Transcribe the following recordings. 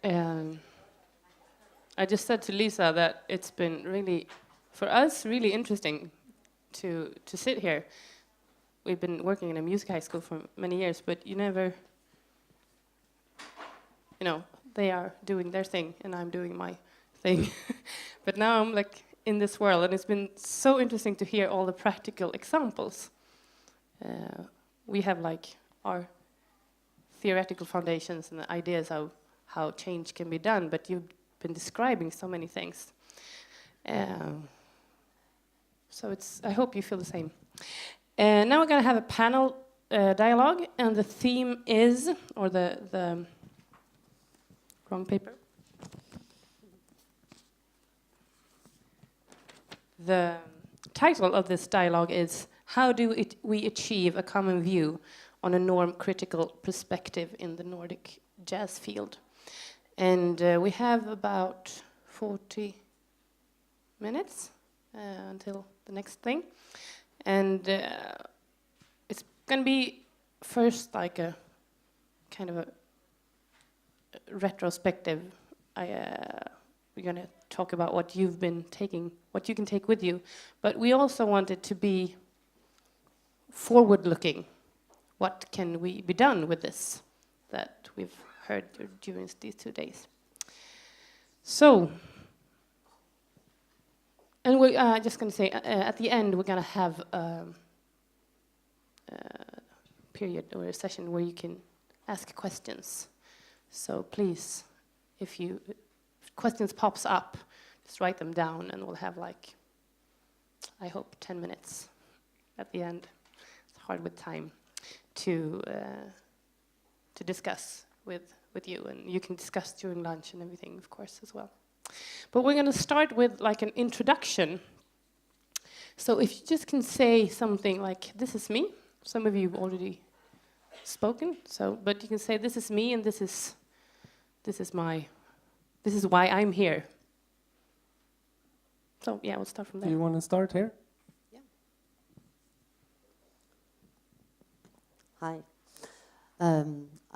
Um, I just said to Lisa that it's been really, for us, really interesting to sit here. We've been working in a music high school for many years, but you never, they are doing their thing and I'm doing my thing. But now I'm like in this world, and it's been so interesting to hear all the practical examples. We have like our theoretical foundations and the ideas of how change can be done, but you've been describing so many things. So I hope you feel the same. Now we're going to have a panel dialogue, and the theme is, or the wrong paper. The title of this dialogue is How Do We Achieve a Common View on a Norm-Critical Perspective in the Nordic Jazz Field? And we have about 40 minutes until the next thing. And it's going to be first like a kind of a retrospective. We're going to talk about what you've been taking, what you can take with you. But we also want it to be forward-looking. What can we be done with this that we've heard during these 2 days? So, and we're just going to say, at the end, we're going to have a period or a session where you can ask questions. So please, if questions pops up, just write them down, and we'll have like, I hope, 10 minutes at the end. It's hard with time to discuss with you, and you can discuss during lunch and everything, of course, as well. But we're going to start with like an introduction. So if you just can say something like, "This is me." Some of you have already spoken, but you can say, "This is me, and this is why I'm here." So yeah, we'll start from there. Do you want to start here? Yeah. Hi.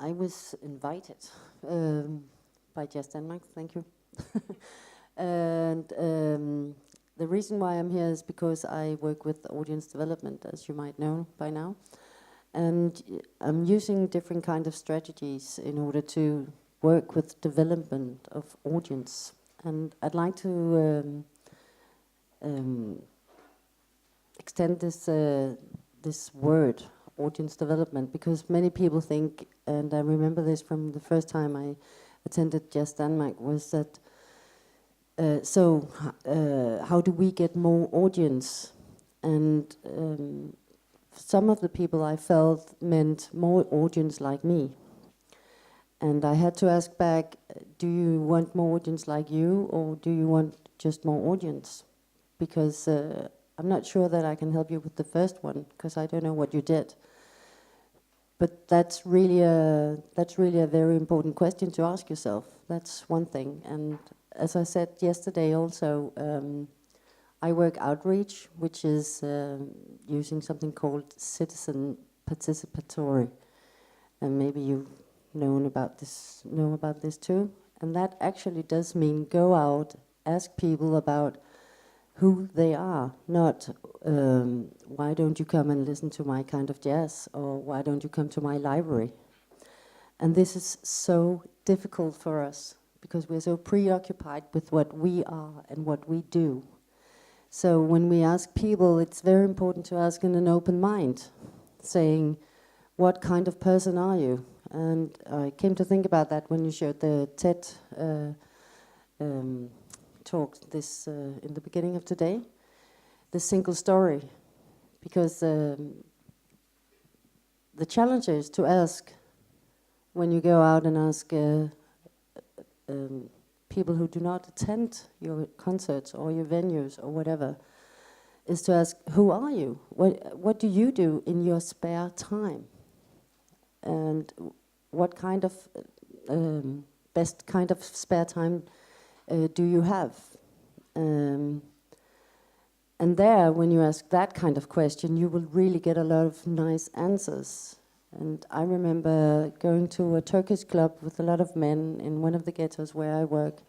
I was invited by Jazz Denmark. Thank you. And the reason why I'm here is because I work with audience development, as you might know by now. And I'm using different kind of strategies in order to work with development of audience. And I'd like to extend this word, audience development, because many people think, and I remember this from the first time I attended Jazz Denmark, was that how do we get more audience? And some of the people I felt meant more audience like me. And I had to ask back, do you want more audience like you, or do you want just more audience? Because I'm not sure that I can help you with the first one, because I don't know what you did. But that's really a very important question to ask yourself. That's one thing. And as I said yesterday also, I work outreach, which is using something called citizen participatory. And maybe you know about this too. And that actually does mean go out, ask people about who they are, not why don't you come and listen to my kind of jazz, or why don't you come to my library. And this is so difficult for us because we're so preoccupied with what we are and what we do. So when we ask people, it's very important to ask in an open mind, saying, what kind of person are you? And I came to think about that when you showed the TED talk in the beginning of today, the single story. Because the challenge is to ask, when you go out and ask people who do not attend your concerts or your venues or whatever, is to ask, who are you? What do you do in your spare time? And what kind of best kind of spare time do you have? And there, when you ask that kind of question, you will really get a lot of nice answers. And I remember going to a Turkish club with a lot of men in one of the ghettos where I work.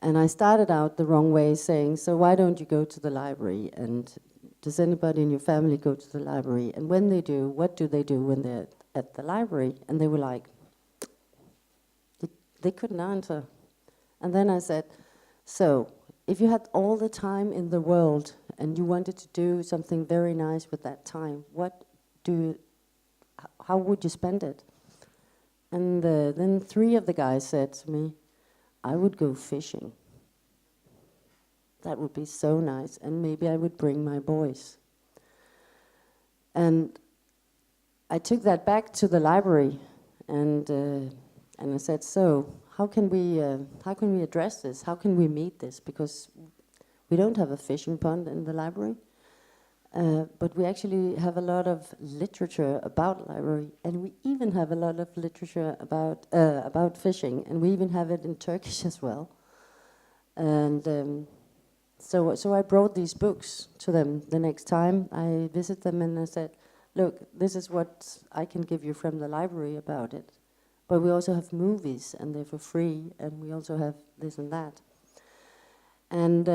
And I started out the wrong way, saying, so why don't you go to the library? And does anybody in your family go to the library? And when they do, what do they do when they're at the library? And they were like, they couldn't answer. And then I said, so if you had all the time in the world and you wanted to do something very nice with that time, how would you spend it? And then 3 of the guys said to me, I would go fishing. That would be so nice, and maybe I would bring my boys. And I took that back to the library, and I said, so how can we address this? How can we meet this? Because we don't have a fishing pond in the library, but we actually have a lot of literature about library, and we even have a lot of literature about fishing, and we even have it in Turkish as well. And so I brought these books to them the next time I visit them, and I said, look, this is what I can give you from the library about it. But we also have movies, and they're for free, and we also have this and that. And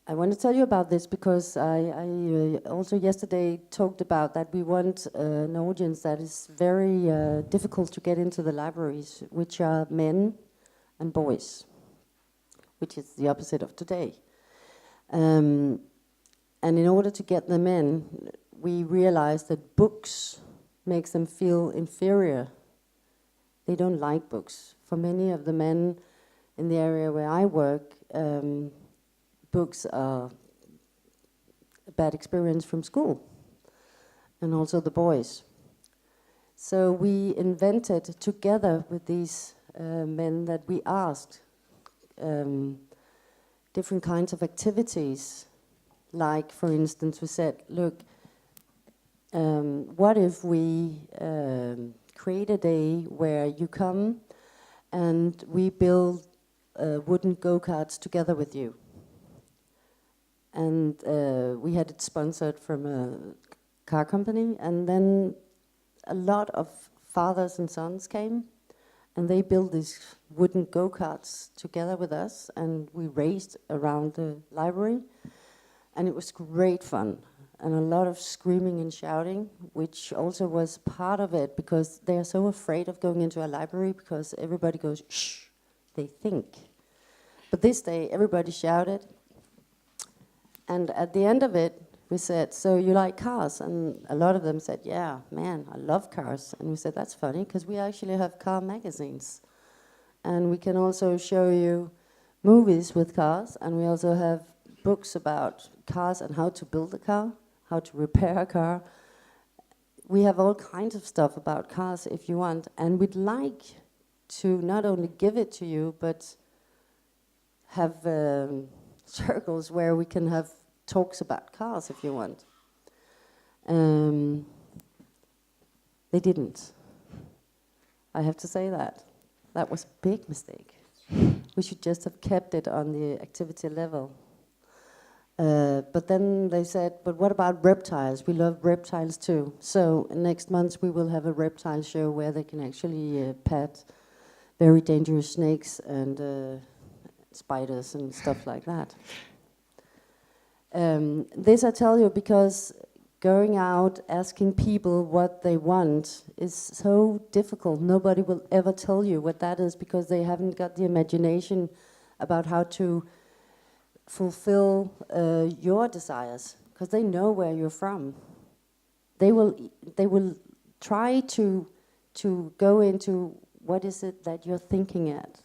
I want to tell you about this because I also yesterday talked about that we want an audience that is very difficult to get into the libraries, which are men and boys, which is the opposite of today. And in order to get them in, we realized that books makes them feel inferior. They don't like books. For many of the men in the area where I work, books are a bad experience from school, and also the boys. So we invented, together with these men, that we asked different kinds of activities. Like, for instance, we said, look, what if we create a day where you come and we build wooden go-karts together with you? And we had it sponsored from a car company, and then a lot of fathers and sons came, and they built these wooden go-karts together with us, and we raced around the library, and it was great fun, and a lot of screaming and shouting, which also was part of it, because they are so afraid of going into a library, because everybody goes, shh, they think. But this day, everybody shouted, and at the end of it, we said, so you like cars? And a lot of them said, yeah, man, I love cars. And we said, that's funny, because we actually have car magazines. And we can also show you movies with cars, and we also have books about cars and how to build a car, how to repair a car. We have all kinds of stuff about cars if you want, and we'd like to not only give it to you, but have circles where we can have talks about cars if you want. They didn't. I have to say that. That was a big mistake. We should just have kept it on the activity level. But then they said, but what about reptiles? We love reptiles too. So next month we will have a reptile show where they can actually pet very dangerous snakes and spiders and stuff like that. This I tell you because going out asking people what they want is so difficult. Nobody will ever tell you what that is because they haven't got the imagination about how to fulfill your desires, because they know where you're from. They will try to go into what is it that you're thinking at.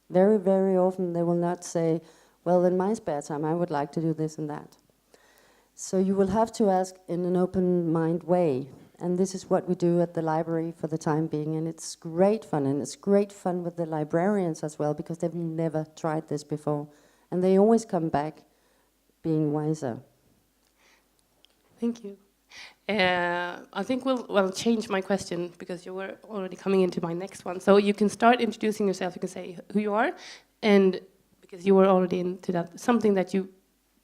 Very, very often they will not say, well, in my spare time I would like to do this and that. So you will have to ask in an open mind way, and this is what we do at the library for the time being, and it's great fun, and it's great fun with the librarians as well, because they've never tried this before, and they always come back being wiser. Thank you. I think we'll change my question because you were already coming into my next one. So you can start introducing yourself. You can say who you are, and because you were already into that, something that you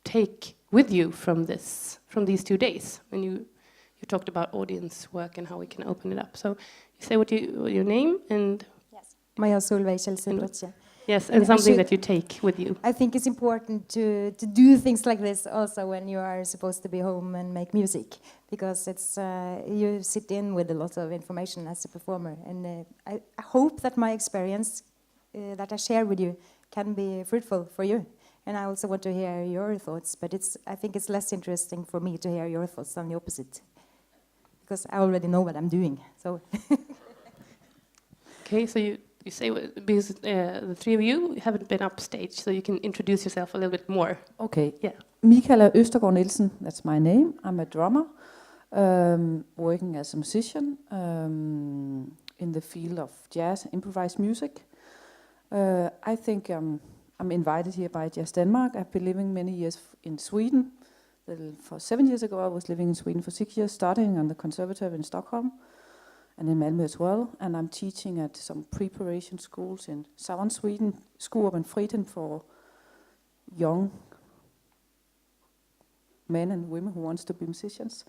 take with you from these 2 days when you you talked about audience work and how we can open it up. So you say what your name and Yes. Maja Solveig Kjellsrud. yes, And and something actually- that you take with you. I think it's important to do things like this also when you are supposed to be home and make music, because it's you sit in with a lot of information as a performer, and I hope that my experience that I share with you can be fruitful for you. And I also want to hear your thoughts, but I think it's less interesting for me to hear your thoughts than the opposite, because I already know what I'm doing. So. Okay, so you say, because the three of you haven't been upstage, so you can introduce yourself a little bit more. Okay. Yeah. Michaela Østergaard Nielsen, that's my name. I'm a drummer, working as a musician in the field of jazz, improvised music. I think I'm invited here by Jazz Denmark. I've been living many years in Sweden. For 7 years ago, I was living in Sweden for 6 years, starting on the conservatory in Stockholm and in Malmö as well. And I'm teaching at some preparation schools in southern Sweden, Skurup and Friden, for young men and women who wants to be musicians.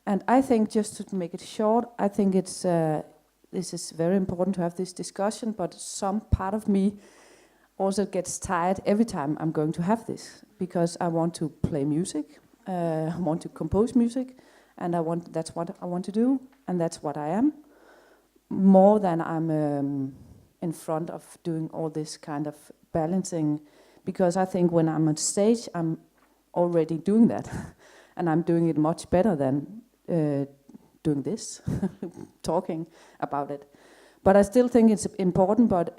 And I think, just to make it short, I think this is very important to have this discussion, but some part of me also gets tired every time I'm going to have this, because I want to play music, I want to compose music, and that's what I want to do, and that's what I am, more than I'm in front of doing all this kind of balancing, because I think when I'm on stage, I'm already doing that, and I'm doing it much better than doing this, talking about it. But I still think it's important, but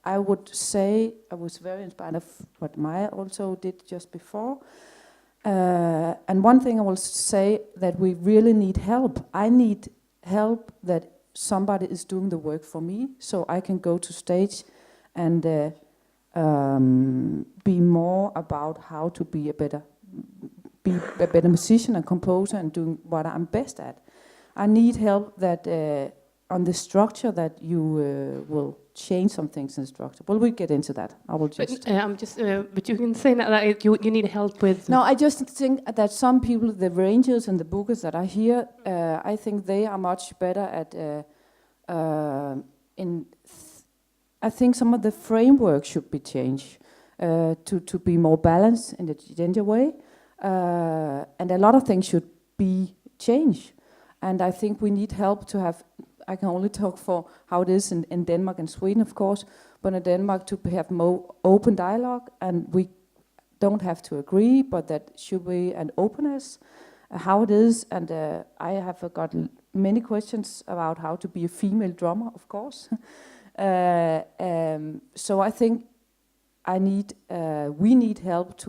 I would say I was very inspired of what Maja also did just before. And one thing I will say, that we really need help. I need help that somebody is doing the work for me, so I can go to stage and be more about how to be a better musician and composer and doing what I'm best at. I need help that on the structure, that you will change some things in the structure. Well, we get into that. I will just. But you can say that you need help with. No, I just think that some people, the rangers and the bookers that are here, I think they are much better at. I think some of the framework should be changed to be more balanced in a gender way, and a lot of things should be changed. And I think we need help to have. I can only talk for how it is in Denmark and Sweden, of course, but in Denmark to have more open dialogue, and we don't have to agree, but that should be an openness, how it is. And I have gotten many questions about how to be a female drummer, of course. So I think we need help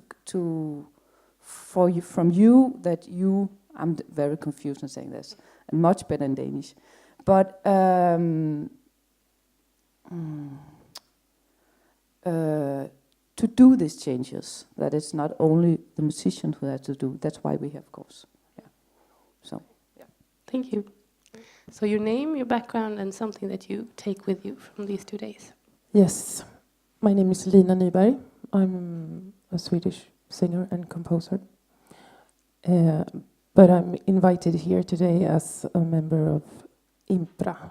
from you, that you. I'm very confused in saying this, and much better in Danish. But to do these changes, that it's not only the musician who has to do. That's why we have course. Yeah. So. Yeah. Thank you. So your name, your background, and something that you take with you from these 2 days. Yes, my name is Lina Nyberg. I'm a Swedish singer and composer. But I'm invited here today as a member of Impra.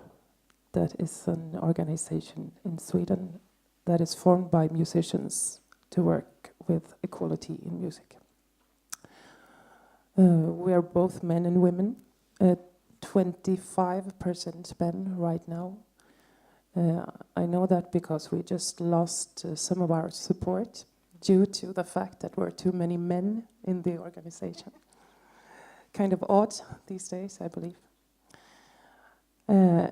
That is an organization in Sweden that is formed by musicians to work with equality in music. We are both men and women, 25% men right now. I know that because we just lost some of our support due to the fact that we're too many men in the organization. Kind of odd these days, I believe.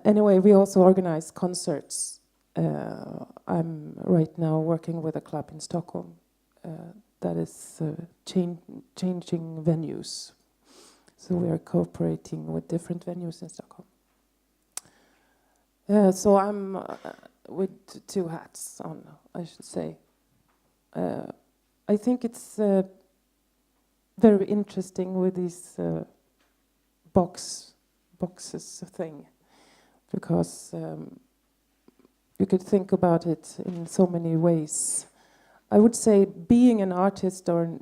Anyway, we also organize concerts. I'm right now working with a club in Stockholm that is changing venues. So we are cooperating with different venues in Stockholm. So I'm with 2 hats on, I should say. I think it's very interesting with these boxes thing, because you could think about it in so many ways. I would say being an artist or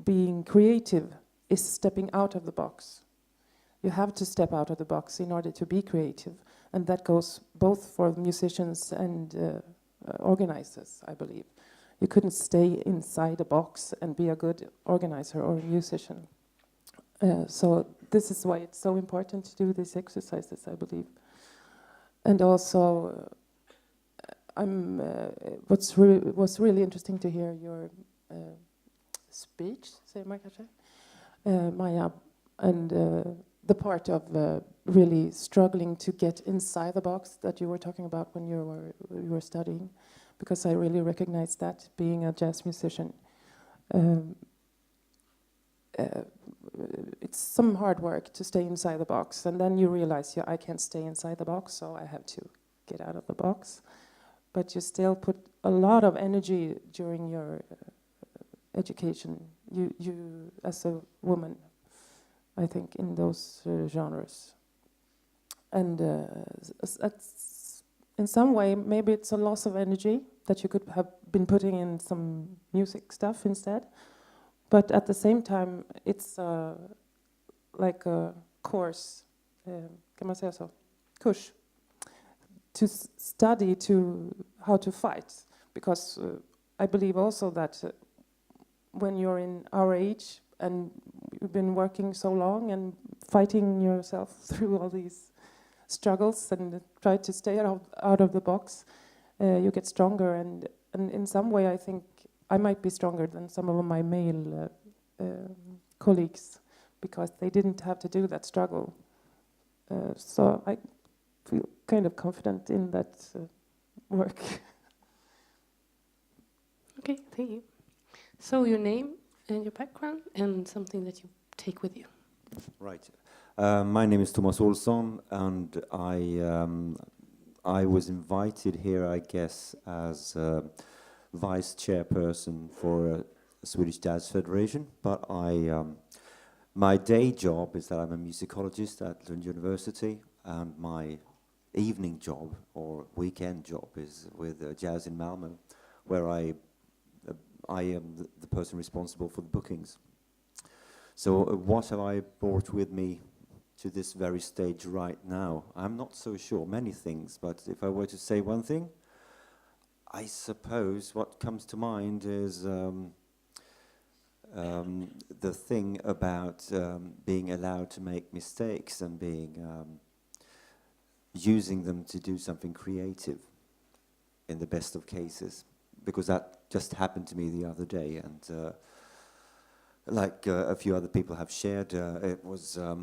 being creative is stepping out of the box You have to step out of the box in order to be creative, and that goes both for musicians and organizers, I believe. You couldn't stay inside a box and be a good organizer or a musician. So this is why it's so important to do these exercises, I believe. And also, was really interesting to hear your speech, say Maja, and the part of really struggling to get inside the box that you were talking about when you were studying, because I really recognize that being a jazz musician. It's some hard work to stay inside the box, and then you realize, I can't stay inside the box, so I have to get out of the box. But you still put a lot of energy during your education. You as a woman, I think, in those genres. And in some way, maybe it's a loss of energy that you could have been putting in some music stuff instead. But at the same time, it's like a course, kan man säga så? Kurs. To study how to fight. Because I believe also that when you're in our age and you've been working so long and fighting yourself through all these struggles and try to stay out of the box, you get stronger. And in some way, I think I might be stronger than some of my male colleagues, because they didn't have to do that struggle. So I feel kind of confident in that work. Okay, thank you. So your name and your background and something that you take with you. Right. My name is Thomas Olsson, and I was invited here, I guess, as vice chairperson for Swedish Jazz Federation. But my day job is that I'm a musicologist at Lund University, and my evening job or weekend job is with Jazz in Malmö, where I am the person responsible for the bookings. So what have I brought with me to this very stage right now? I'm not so sure, many things, but if I were to say one thing, I suppose what comes to mind is the thing about being allowed to make mistakes and using them to do something creative in the best of cases, because that just happened to me the other day, and like a few other people have shared, it was a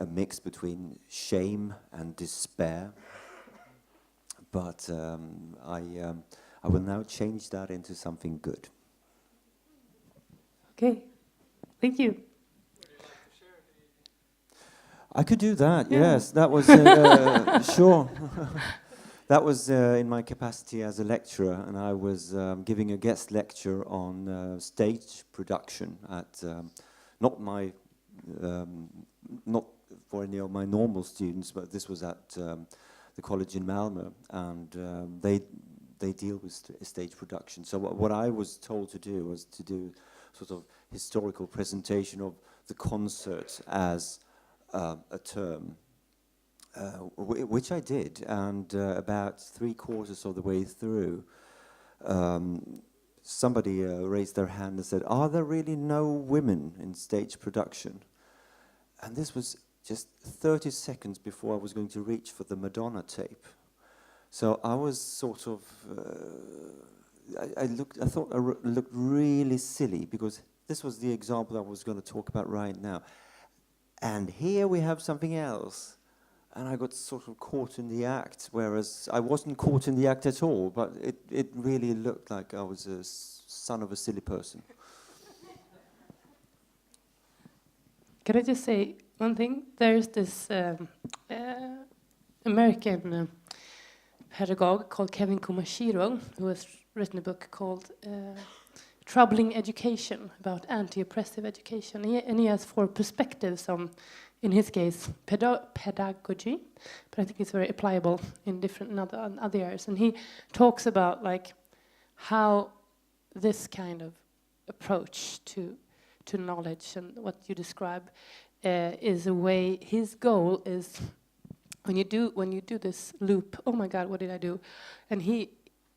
mix between shame and despair. But I will now change that into something good. Okay, thank you. I could do that, Yeah. yes. That was, sure. That was in my capacity as a lecturer, and I was giving a guest lecture on stage production at, not for any of my normal students, but this was at the college in Malmö, and they deal with stage production. So what I was told to do was to do sort of historical presentation of the concert as a term, which I did, and about 3/4 of the way through, somebody raised their hand and said, "Are there really no women in stage production?" And this was just 30 seconds before I was going to reach for the Madonna tape. So I was sort of, I thought I looked really silly, because this was the example I was going to talk about right now. And here we have something else. And I got sort of caught in the act, whereas I wasn't caught in the act at all, but it really looked like I was a son of a silly person. Can I just say one thing? There's this American pedagogue called Kevin Kumashiro, who has written a book called Troubling Education, about anti-oppressive education. And he has 4 perspectives on, in his case, pedagogy, but I think it's very applicable in different other areas. And he talks about like how this kind of approach to knowledge and what you describe is a way. His goal is when you do this loop. Oh my God, what did I do? And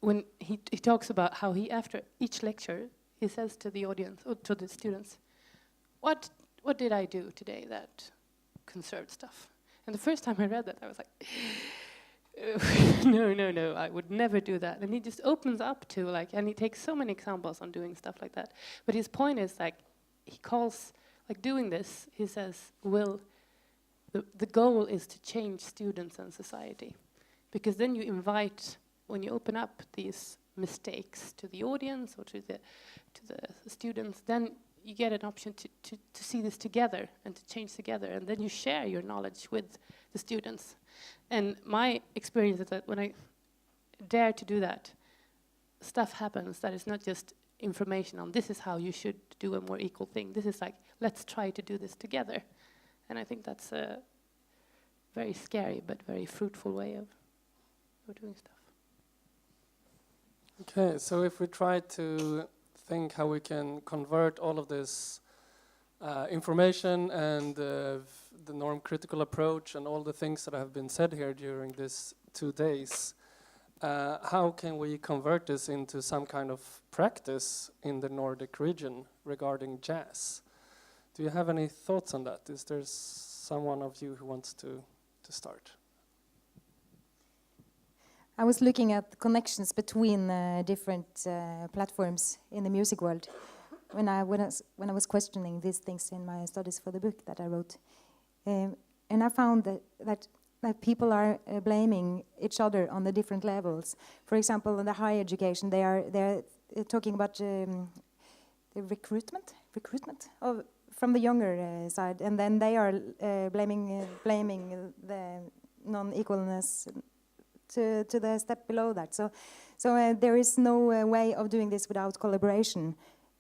when he talks about how he, after each lecture, he says to the audience or to the students, what did I do today that conserved stuff? And the first time I read that, I was like, no, I would never do that. And he just opens up to like, and he takes so many examples on doing stuff like that. But his point is like, he calls, like doing this, he says, the goal is to change students and society. Because then you invite, when you open up these mistakes to the audience or to the students, then you get an option to see this together and to change together, and then you share your knowledge with the students. And my experience is that when I dare to do that, stuff happens that is not just information on this is how you should do a more equal thing. This is like, let's try to do this together. And I think that's a very scary but very fruitful way of doing stuff. Okay, so if we try to think how we can convert all of this information and the norm critical approach and all the things that have been said here during these 2 days, how can we convert this into some kind of practice in the Nordic region regarding jazz? Do you have any thoughts on that? Is there someone of you who wants to start? I was looking at connections between different platforms in the music world when I was questioning these things in my studies for the book that I wrote, and I found that people are blaming each other on the different levels. For example, in the higher education, they're talking about the recruitment from the younger side, and then they are blaming the non-equalness to the step below that. So there is no way of doing this without collaboration.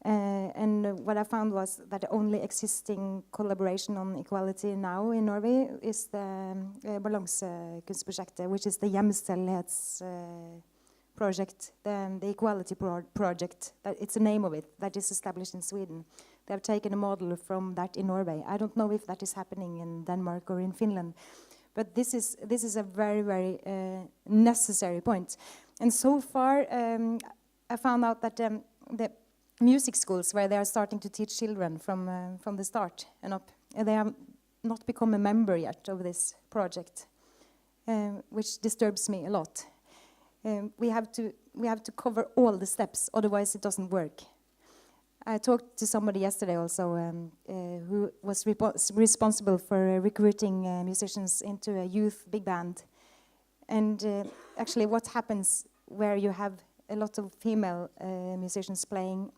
And what I found was that the only existing collaboration on equality now in Norway is the Balansekunstprosjektet, which is the Jämställdhetsproject, the equality project. It's the name of it, that is established in Sweden. They have taken a model from that in Norway. I don't know if that is happening in Denmark or in Finland. But this is a very, very necessary point. And so far, I found out that the music schools, where they are starting to teach children from the start and up, they have not become a member yet of this project, which disturbs me a lot. We have to cover all the steps, otherwise it doesn't work. I talked to somebody yesterday also who was responsible for recruiting musicians into a youth big band. And actually what happens where you have a lot of female musicians playing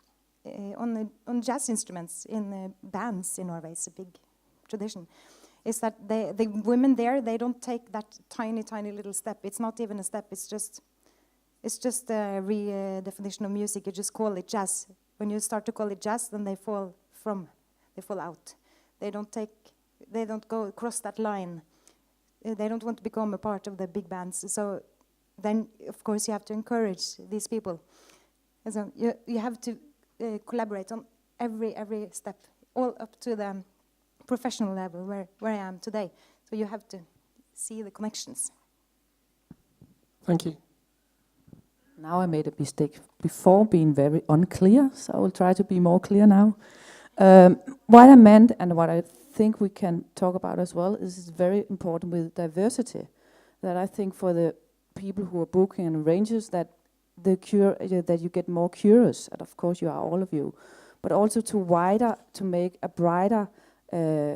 on jazz instruments in bands in Norway, it's a big tradition, is that the women there, they don't take that tiny little step. It's not even a step, it's just a redefinition of music. You just call it jazz. When you start to call it jazz, then they fall out. They don't go across that line. They don't want to become a part of the big bands. So then, of course, you have to encourage these people. And so you have to collaborate on every step, all up to the professional level where I am today. So you have to see the connections. Thank you. Now I made a mistake before being very unclear, so I will try to be more clear now. What I meant and what I think we can talk about as well is very important with diversity. That I think for the people who are booking and arrangers, that that you get more curious, and of course you are, all of you, but also to make a brighter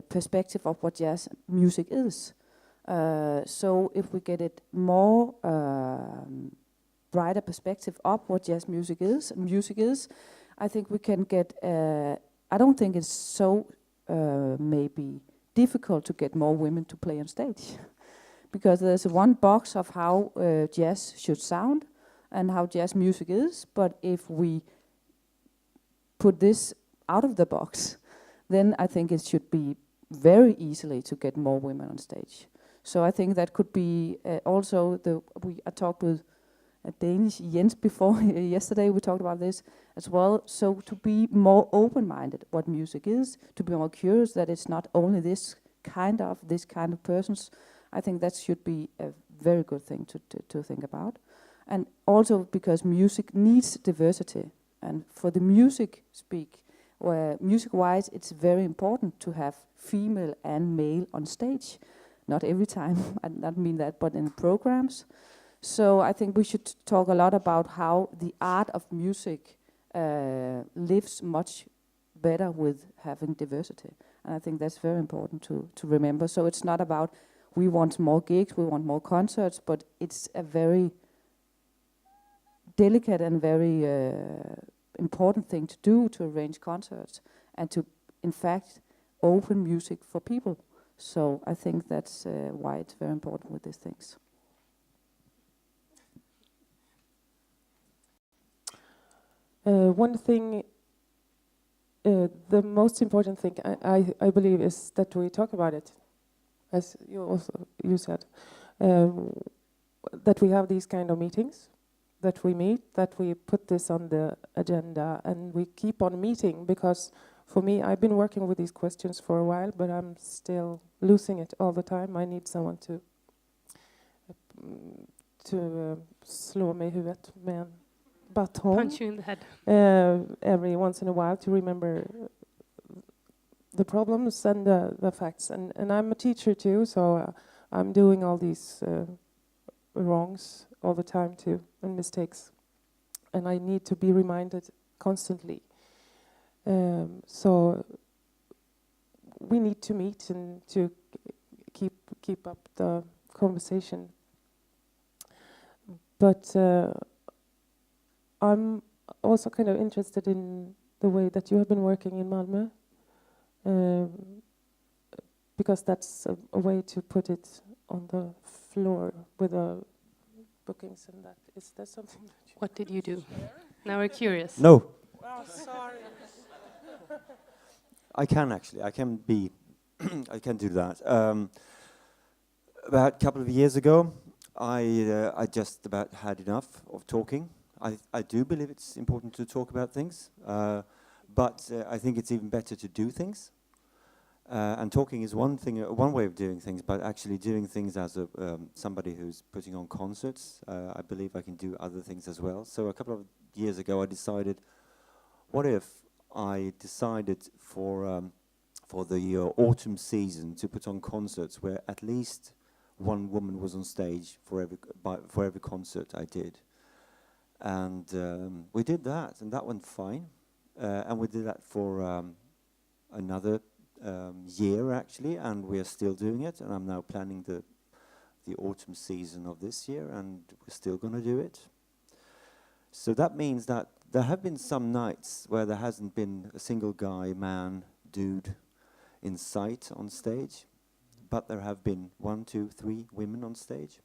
perspective of what jazz music is. So if we get it more brighter perspective up what jazz music is, I think we can get, I don't think it's so maybe difficult to get more women to play on stage. Because there's one box of how jazz should sound and how jazz music is, but if we put this out of the box, then I think it should be very easily to get more women on stage. So I think that could be also I talked with Danish Jens before yesterday. We talked about this as well. So to be more open-minded, what music is, to be more curious that it's not only this kind of persons. I think that should be a very good thing to think about. And also because music needs diversity. And for the music-wise, it's very important to have female and male on stage. Not every time, I don't mean that, but in programs. So I think we should talk a lot about how the art of music lives much better with having diversity. And I think that's very important to remember. So it's not about we want more gigs, we want more concerts, but it's a very delicate and very important thing to do, to arrange concerts and to, in fact, open music for people. So I think that's why it's very important with these things. One thing, the most important thing I believe is that we talk about it, as you said, that we have these kind of meetings, that we meet, that we put this on the agenda, and we keep on meeting, because for me, I've been working with these questions for a while, but I'm still losing it all the time. I need someone to slå mig i huvudet med en baton. Punch you in the head. Every once in a while to remember the problems and the facts. And I'm a teacher too, so I'm doing all these wrongs all the time too, and mistakes. And I need to be reminded constantly. So we need to meet and to keep up the conversation. But I'm also kind of interested in the way that you have been working in Malmö, because that's a way to put it on the floor with the bookings and that. Is there something that you... What did you do? Now we're curious. No, Oh, sorry. I can actually. I can be. I can do that. About a couple of years ago, I just about had enough of talking. I do believe it's important to talk about things, but I think it's even better to do things. And talking is one thing, one way of doing things, but actually doing things as a somebody who's putting on concerts, I believe I can do other things as well. So a couple of years ago, I decided, what if I decided for the autumn season to put on concerts where at least one woman was on stage for every concert I did. And we did that, and that went fine. And we did that for another year, actually, and we are still doing it. And I'm now planning the autumn season of this year, and we're still going to do it. So that means that there have been some nights where there hasn't been a single guy, man, dude in sight on stage, but there have been 1, 2, 3 women on stage.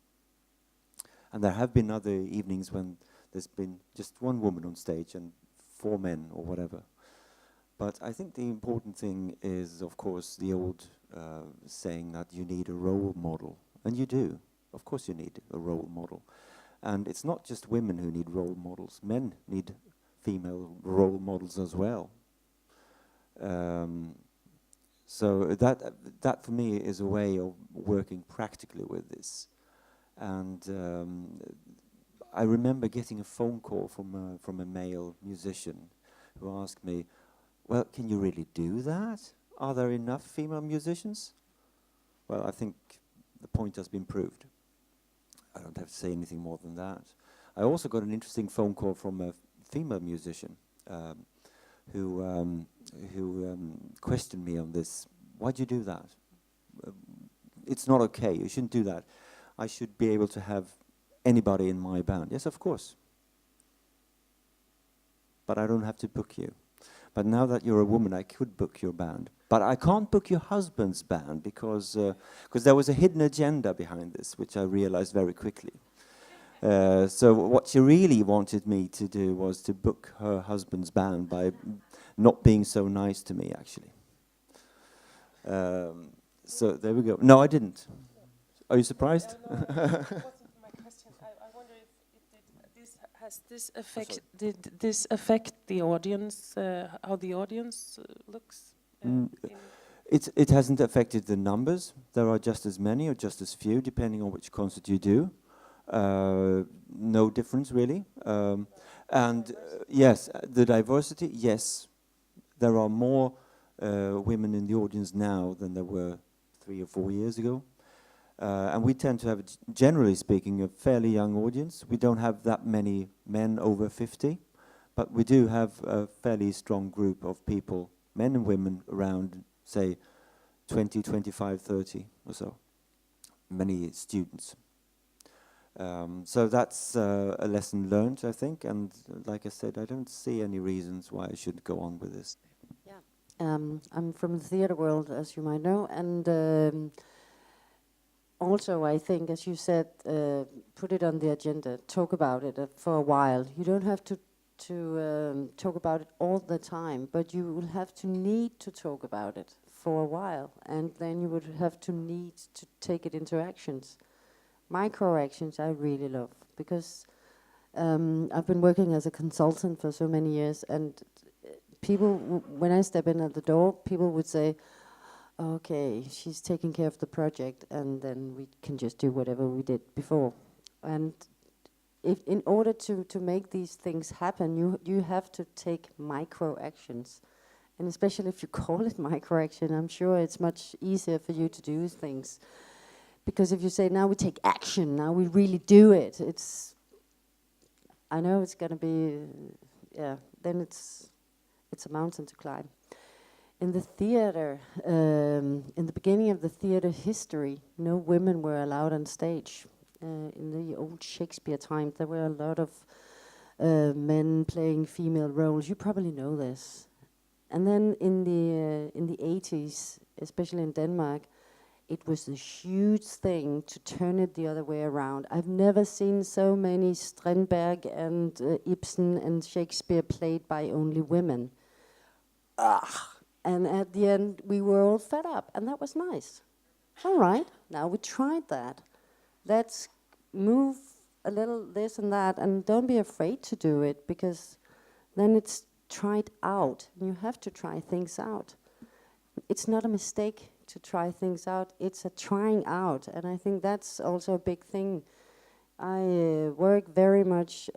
And there have been other evenings when there's been just one woman on stage and 4 men or whatever. But I think the important thing is, of course, the old saying that you need a role model. And you do. Of course you need a role model. And it's not just women who need role models. Men need female role models as well. So that for me is a way of working practically with this. And I remember getting a phone call from a male musician who asked me, well, can you really do that? Are there enough female musicians? Well, I think the point has been proved. I don't have to say anything more than that. I also got an interesting phone call from a female musician who questioned me on this. Why'd you do that? It's not okay. You shouldn't do that. I should be able to have anybody in my band. Yes, of course. But I don't have to book you. But now that you're a woman, I could book your band. But I can't book your husband's band because there was a hidden agenda behind this, which I realized very quickly. So what she really wanted me to do was to book her husband's band by not being so nice to me, actually. So there we go. No, I didn't. Are you surprised? No, it wasn't my question. I wonder if Has this did this affect the audience, how the audience looks? It hasn't affected the numbers. There are just as many or just as few, depending on which concert you do. No difference really. Yes, the diversity. Yes, there are more women in the audience now than there were 3 or 4 years ago. And we tend to have, generally speaking, a fairly young audience. We don't have that many men over 50, but we do have a fairly strong group of people, men and women, around, say, 20, 25, 30 or so. Many students. So that's a lesson learned, I think, and like I said, I don't see any reasons why I should go on with this. I'm from the theatre world, as you might know, and also I think, as you said, put it on the agenda, talk about it for a while. You don't have to talk about it all the time, but you will have to need to talk about it for a while, and then you would have to need to take it into actions. Micro actions I really love, because I've been working as a consultant for so many years, and people, when I step in at the door, people would say, okay, she's taking care of the project, and then we can just do whatever we did before. And if in order to make these things happen, you have to take micro actions. And especially if you call it micro action, I'm sure it's much easier for you to do things. Because if you say, now we take action, now we really do it, I know it's going to be, then it's a mountain to climb. In the theater, in the beginning of the theater history, no women were allowed on stage. In the old Shakespeare times, there were a lot of men playing female roles. You probably know this. And then in the 80s, especially in Denmark, it was a huge thing to turn it the other way around. I've never seen so many Strindberg and Ibsen and Shakespeare played by only women. And at the end, we were all fed up, and that was nice. All right, now we tried that. Let's move a little this and that, and don't be afraid to do it, because then it's tried out. You have to try things out. It's not a mistake to try things out, it's a trying out, and I think that's also a big thing. I work very much,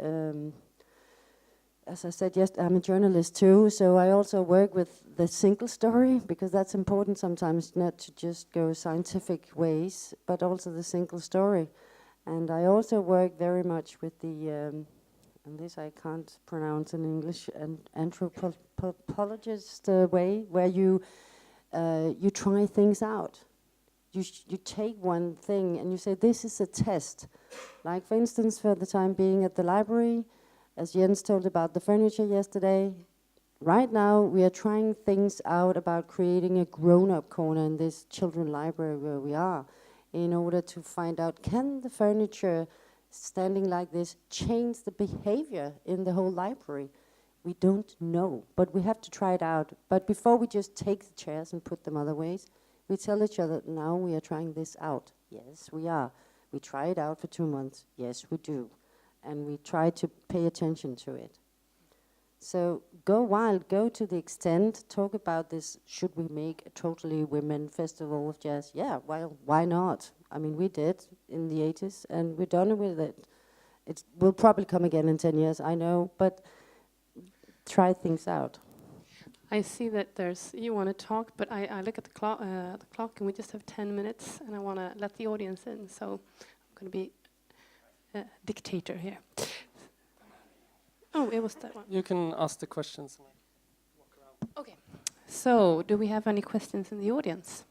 as I said, yes, I'm a journalist too, so I also work with the single story, because that's important sometimes, not to just go scientific ways, but also the single story. And I also work very much with the, and this I can't pronounce in English, an anthropologist way, where you try things out. You take one thing and you say, this is a test. Like, for instance, for the time being at the library, as Jens told about the furniture yesterday, right now we are trying things out about creating a grown-up corner in this children's library where we are, in order to find out, can the furniture standing like this change the behavior in the whole library? We don't know, but we have to try it out. But before we just take the chairs and put them other ways, we tell each other, now we are trying this out. Yes, we are. We try it out for 2 months. Yes, we do. And we try to pay attention to it. So go wild, go to the extent, talk about this, should we make a totally women festival of jazz? Yeah, well, why not? I mean, we did in the 80s, and we're done with it. It will probably come again in 10 years, I know, but try things out. I see that you want to talk, but I look at the clock, and we just have 10 minutes, and I want to let the audience in, so I'm going to be a dictator here. Oh, it was that one. You can ask the questions. And walk around. Okay. So, do we have any questions in the audience?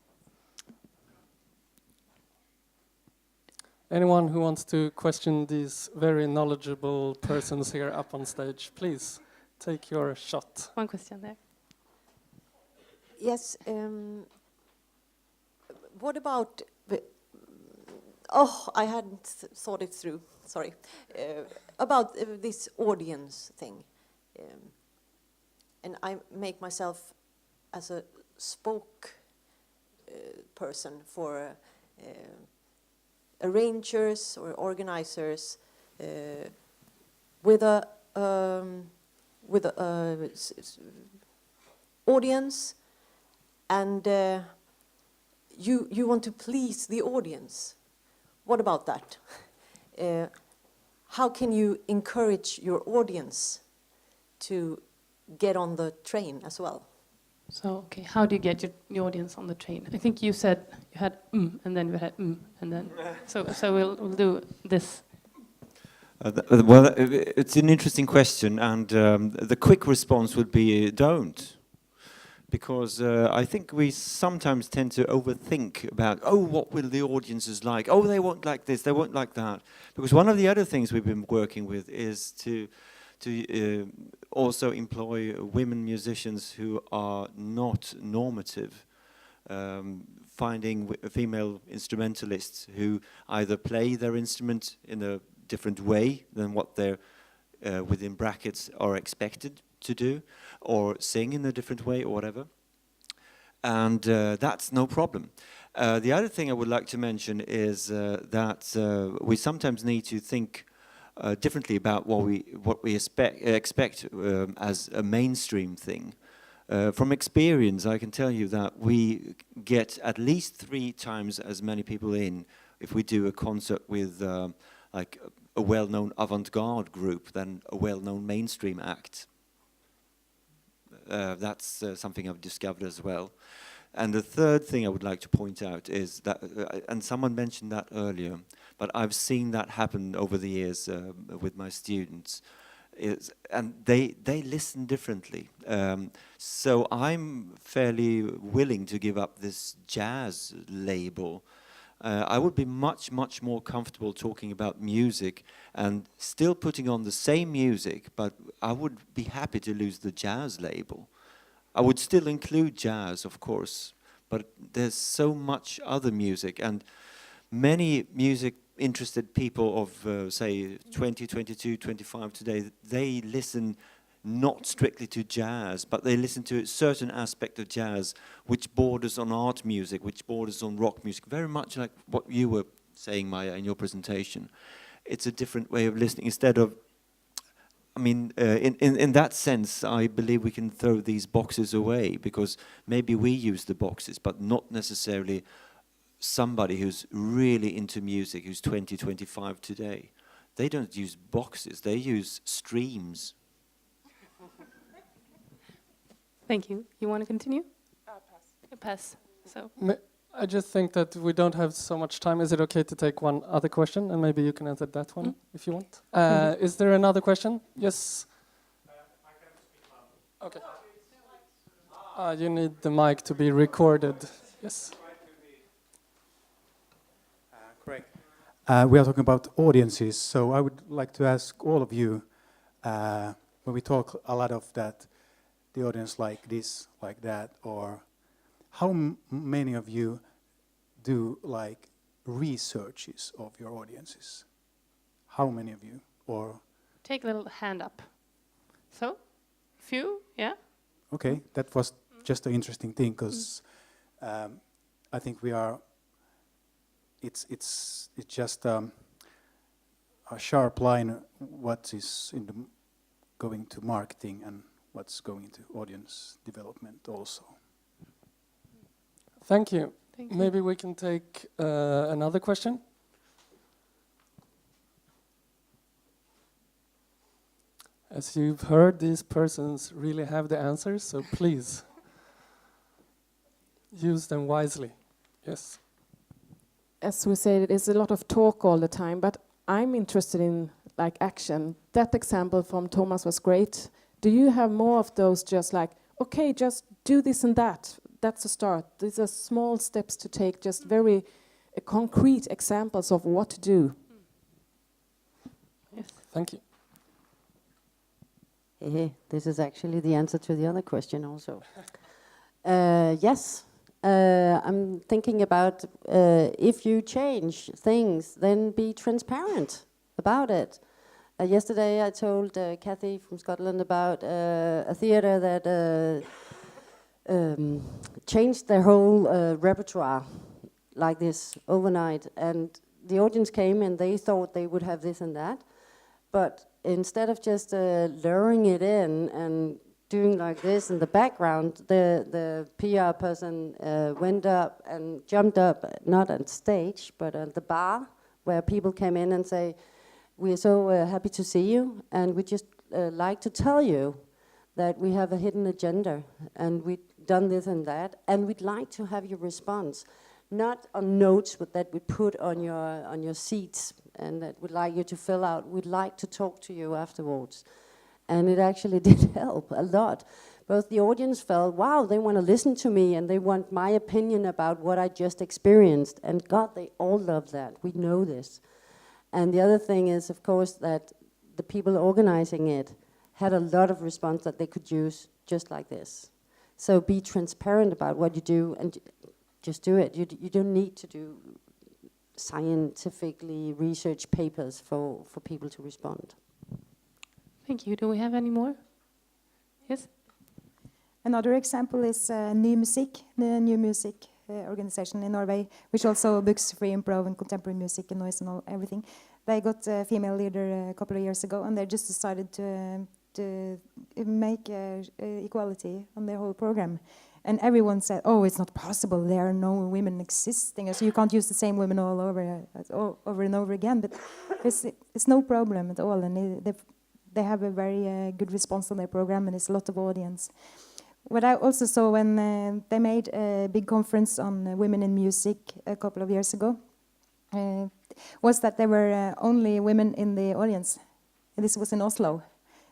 Anyone who wants to question these very knowledgeable persons here up on stage, please take your shot. One question there. Yes. What about I hadn't thought it through. Sorry. About this audience thing. And I make myself as a person for arrangers or organizers with a audience, and you want to please the audience. What about that? How can you encourage your audience to get on the train as well? So, okay, how do you get your audience on the train? I think you said you had and then you had and then. So we'll do this. Well, it's an interesting question, and the quick response would be don't. Because I think we sometimes tend to overthink about, oh, what will the audiences like? Oh, they won't like this, they won't like that. Because one of the other things we've been working with is to also employ women musicians who are not normative. Finding female instrumentalists who either play their instrument in a different way than what they're, within brackets, are expected to do, or sing in a different way, or whatever. And that's no problem. The other thing I would like to mention is that we sometimes need to think differently about what we expect as a mainstream thing. From experience, I can tell you that we get at least 3 times as many people in if we do a concert with like a well-known avant-garde group than a well-known mainstream act. That's something I've discovered as well. And the third thing I would like to point out is that, and someone mentioned that earlier, but I've seen that happen over the years with my students, and they listen differently. So I'm fairly willing to give up this jazz label. I would be much more comfortable talking about music and still putting on the same music, but I would be happy to lose the jazz label. I would still include jazz, of course, but there's so much other music, and many music-interested people of, say, 20, 22, 25 today, they listen not strictly to jazz, but they listen to a certain aspect of jazz which borders on art music, which borders on rock music, very much like what you were saying, Maya, in your presentation. It's a different way of listening. Instead of, I mean, in that sense, I believe we can throw these boxes away, because maybe we use the boxes, but not necessarily somebody who's really into music, who's 20, 25 today. They don't use boxes, they use streams. Thank you. You want to continue? Pass. Pass. So. I just think that we don't have so much time. Is it okay to take one other question, and maybe you can answer that one if you want? Is there another question? Yes. I can speak loud. Okay. You need the mic to be recorded. Yes. Correct. We are talking about audiences, so I would like to ask all of you, when we talk a lot of that, the audience like this, like that, or how many of you do like researches of your audiences? How many of you? Or Take a little hand up. So, few, yeah? okay, that was just an interesting thing, because I think we are, it's just a sharp line what is in the going to marketing and what's going into audience development also. Thank you. Thank you. Maybe we can take another question. As you've heard, these persons really have the answers, so please use them wisely. Yes. As we said, it is a lot of talk all the time, but I'm interested in like action. That example from Thomas was great. Do you have more of those, just like, okay, just do this and that? That's a start. These are small steps to take, just very concrete examples of what to do. Yes. Thank you. Hey, this is actually the answer to the other question also. Yes, I'm thinking about if you change things, then be transparent about it. Yesterday I told Kathy from Scotland about a theatre that changed their whole repertoire like this overnight, and the audience came and they thought they would have this and that, But instead of just luring it in and doing like this in the background, the PR person went up and jumped up, not on stage, but at the bar, where people came in and say, "We are so happy to see you, and we just like to tell you that we have a hidden agenda, and we've done this and that, and we'd like to have your response, not on notes that we put on your seats and that we'd like you to fill out. We'd like to talk to you afterwards." And it actually did help a lot. Both the audience felt, wow, they want to listen to me and they want my opinion about what I just experienced. And God, they all love that. We know this. And the other thing is, of course, that the people organizing it had a lot of response that they could use just like this. So be transparent about what you do and just do it. You don't need to do scientifically researched papers for people to respond. Thank you. Do we have any more? Yes? Another example is Ny Musikk, the new music organization in Norway, which also books free improv and contemporary music and noise and everything. They got a female leader a couple of years ago, and they just decided to make equality on the whole program. And everyone said, "Oh, it's not possible. There are no women existing, so you can't use the same women all over and over again." But it's no problem at all, and they have a very good response on their program, and it's a lot of audience. What I also saw when they made a big conference on women in music a couple of years ago was that there were only women in the audience. And this was in Oslo.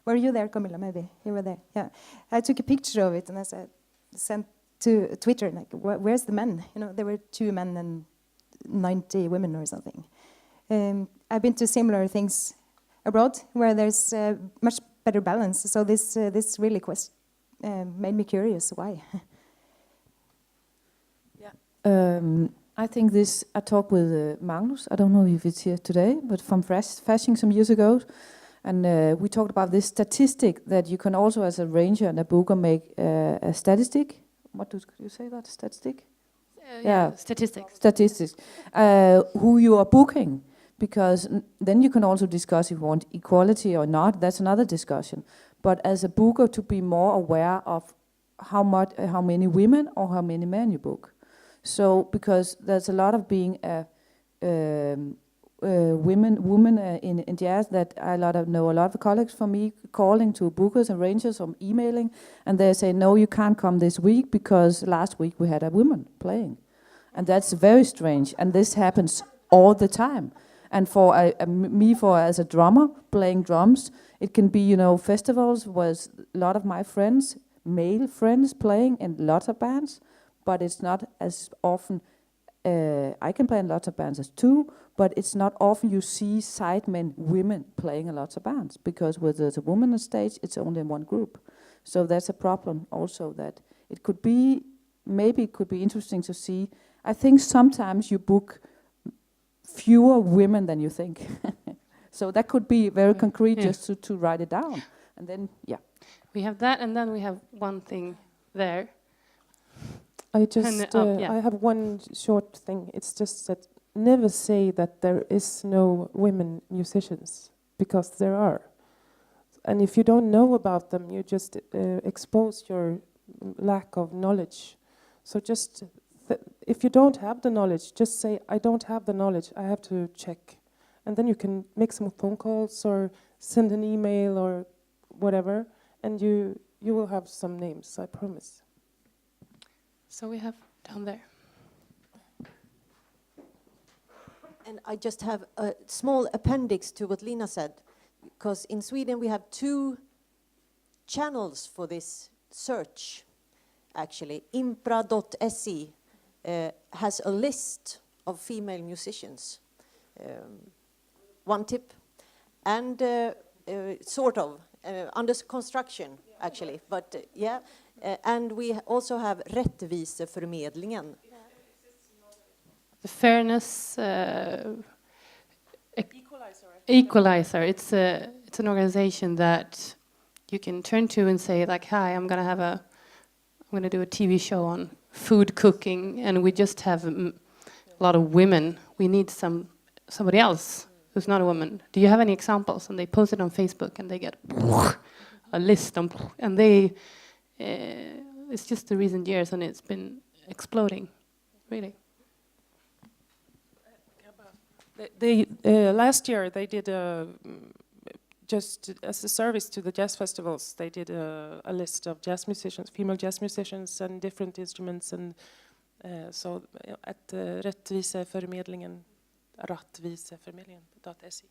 Were you there, Camilla? Maybe you were there. Yeah, I took a picture of it and I sent to Twitter, like, "Where's the men?" You know, there were 2 men and 90 women or something. I've been to similar things abroad where there's much better balance. So this really made me curious. Why? I think I talked with Magnus, I don't know if it's here today, but from Fasching some years ago, and we talked about this statistic that you can also, as a ranger and a booker, make a statistic. What do you say that, statistic? Yeah, statistics. Statistics. Who you are booking, because then you can also discuss if you want equality or not. That's another discussion. But as a booker, to be more aware of how many women or how many men you book. So because there's a lot of being a woman in jazz that know a lot of colleagues from me calling to bookers and rangers or emailing, and they say, "No, you can't come this week because last week we had a woman playing," and that's very strange. And this happens all the time. And for me, as a drummer playing drums, it can be festivals was a lot of my friends, male friends, playing in lots of bands, but it's not as often. I can play in lots of bands as too, but it's not often you see sidemen, women playing in lots of bands, because when there's a woman on stage, it's only in one group. So that's a problem also, that it could be interesting to see. I think sometimes you book fewer women than you think. So that could be very concrete, just to write it down. And then, We have that, and then we have one thing there. I have one short thing. It's just that never say that there is no women musicians, because there are. And if you don't know about them, you just expose your lack of knowledge. So just if you don't have the knowledge, just say, "I don't have the knowledge, I have to check." And then you can make some phone calls or send an email or whatever, and you will have some names, I promise. So we have down there. And I just have a small appendix to what Lina said, because in Sweden we have 2 channels for this search, actually. Impra.se has a list of female musicians. One tip. And sort of, under construction, actually. But and we also have Rättviseförmedlingen. The Fairness Equalizer. It's an organization that you can turn to and say, like, "Hi, I'm gonna do a TV show on food cooking, and we just have a lot of women. We need somebody else who's not a woman. Do you have any examples? And they post it on Facebook, and they get a list on, and they. It's just the recent years, and it's been exploding, really. They last year they did just as a service to the jazz festivals. They did a list of jazz musicians, female jazz musicians, and different instruments, and so at Rättviseförmedlingen, Rattviseförmedlingen.se.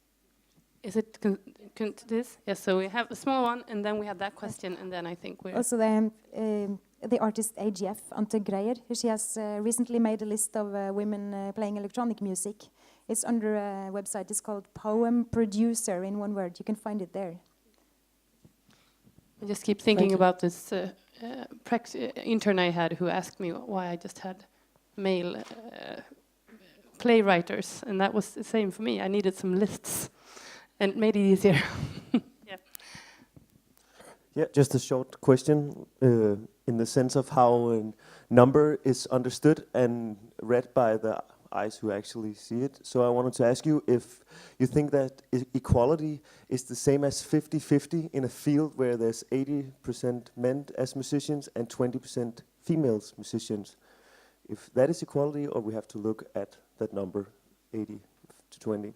Is it this? Yes. So we have a small one, and then we have that question, and then I think we're. Also, the artist AGF, Ante Greyer, she has recently made a list of women playing electronic music. It's under a website. It's called Poem Producer, in one word. You can find it there. I just keep thinking about this intern I had who asked me why I just had male playwriters, and that was the same for me. I needed some lists, and made it easier. Yeah, just a short question in the sense of how a number is understood and read by the eyes who actually see it. So I wanted to ask you if you think that equality is the same as 50-50 in a field where there's 80% men as musicians and 20% females musicians. If that is equality, or we have to look at that number, 80 to 20.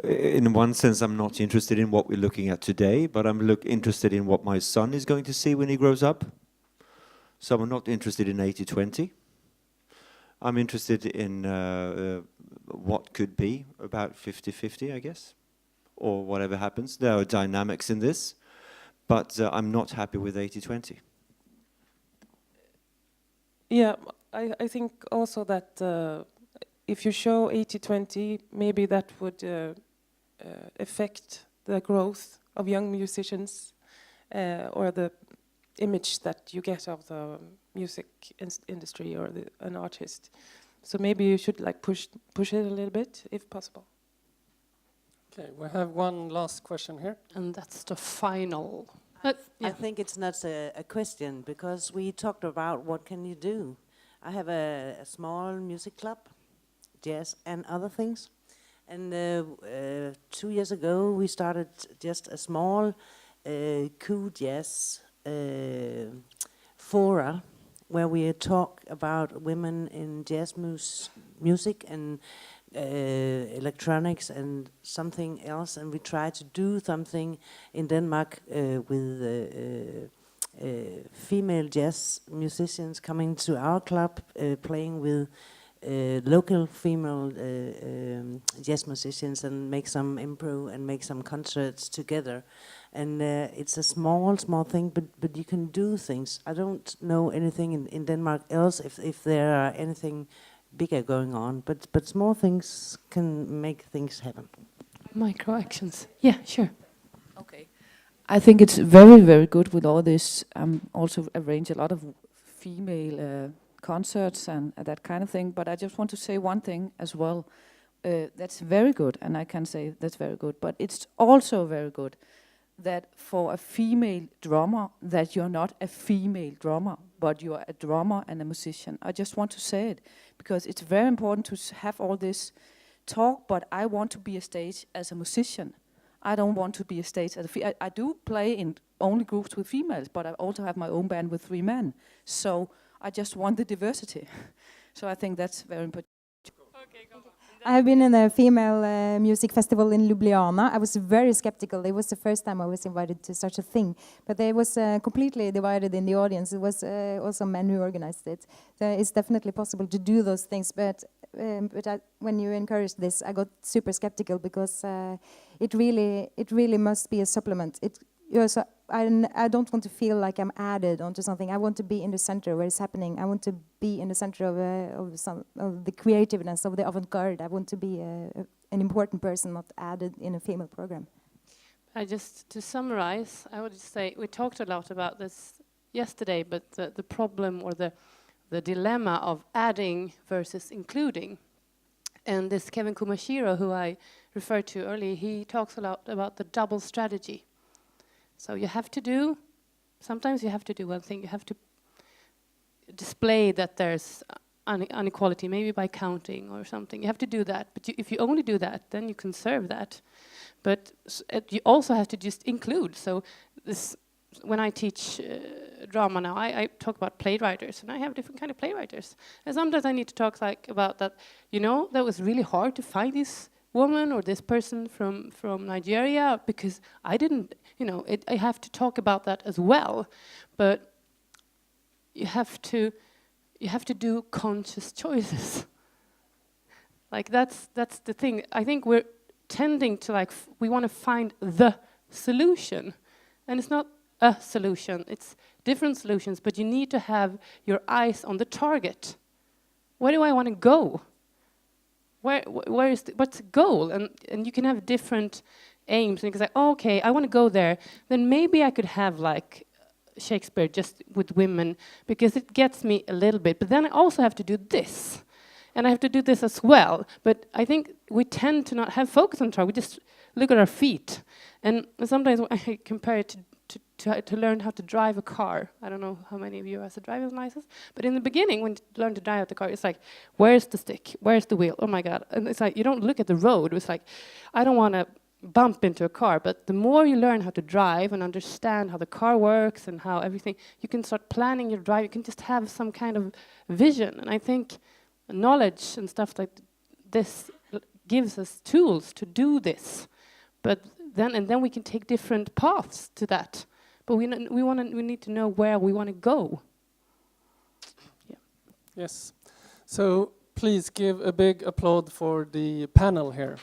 In one sense, I'm not interested in what we're looking at today, but I'm interested in what my son is going to see when he grows up. So I'm not interested in 80-20. I'm interested in what could be about 50-50, I guess, or whatever happens. There are dynamics in this, but I'm not happy with 80-20. Yeah, I think also that if you show 80-20, maybe that would affect the growth of young musicians or the image that you get of the music industry or an artist. So maybe you should like push it a little bit, if possible. Okay, we have one last question here. And that's the final. I think it's not a question, because we talked about what can you do. I have a small music club, jazz and other things. And 2 years ago, we started just a small cool jazz fora, where we talk about women in jazz music and electronics and something else. And we try to do something in Denmark with female jazz musicians coming to our club, playing with local female jazz musicians, and make some improv and make some concerts together. And it's a small thing, but you can do things. I don't know anything in Denmark else if there are anything bigger going on, but small things can make things happen. Micro actions. Yeah, sure. Okay. I think it's very, very good with all this. Also arrange a lot of female concerts and that kind of thing. But I just want to say one thing as well. That's very good, and I can say that's very good. But it's also very good that for a female drummer, that you're not a female drummer, but you're a drummer and a musician. I just want to say it, because it's very important to have all this talk, but I want to be a stage as a musician. I don't want to be a stage as a I do play in only groups with females, but I also have my own band with 3 men. So I just want the diversity. So I think that's very important. Okay, go on. I have been in a female music festival in Ljubljana. I was very skeptical. It was the first time I was invited to such a thing. But it was completely divided in the audience. It was also men who organized it. So it's definitely possible to do those things. But when you encouraged this, I got super skeptical, because it really must be a supplement. I don't want to feel like I'm added onto something. I want to be in the center where it's happening. I want to be in the center of the creativeness, of the avant-garde. I want to be an important person, not added in a female program. To summarize, I would just say we talked a lot about this yesterday, but the problem or the dilemma of adding versus including. And this Kevin Kumashiro, who I referred to earlier, he talks a lot about the double strategy. So sometimes you have to do one thing. You have to display that there's inequality, maybe by counting or something. You have to do that, but if you only do that, then you conserve that. But you also have to just include. So this, when I teach drama now, I talk about playwriters, and I have different kind of playwriters. And sometimes I need to talk like about that. You know, that was really hard to find this woman or this person from Nigeria, because I didn't. You know, I have to talk about that as well. But you have to do conscious choices. Like that's the thing. I think we're tending to like we want to find the solution, and it's not a solution. It's different solutions, but you need to have your eyes on the target. Where do I want to go? Where is what's the goal? And you can have different aims, and you can say, oh, okay, I want to go there. Then maybe I could have like Shakespeare just with women, because it gets me a little bit. But then I also have to do this, and I have to do this as well. But I think we tend to not have focus on target. We just look at our feet, and sometimes I compare it to learn how to drive a car. I don't know how many of you has a driving license, but in the beginning, when you learn to drive the car, it's like, where's the stick? Where's the wheel? Oh my God! And it's like you don't look at the road. It's like, I don't want to bump into a car. But the more you learn how to drive and understand how the car works and how everything, you can start planning your drive. You can just have some kind of vision. And I think knowledge and stuff like this gives us tools to do this. But then we can take different paths to that. But we need to know where we want to go. Yeah. Yes. So please give a big applaud for the panel here.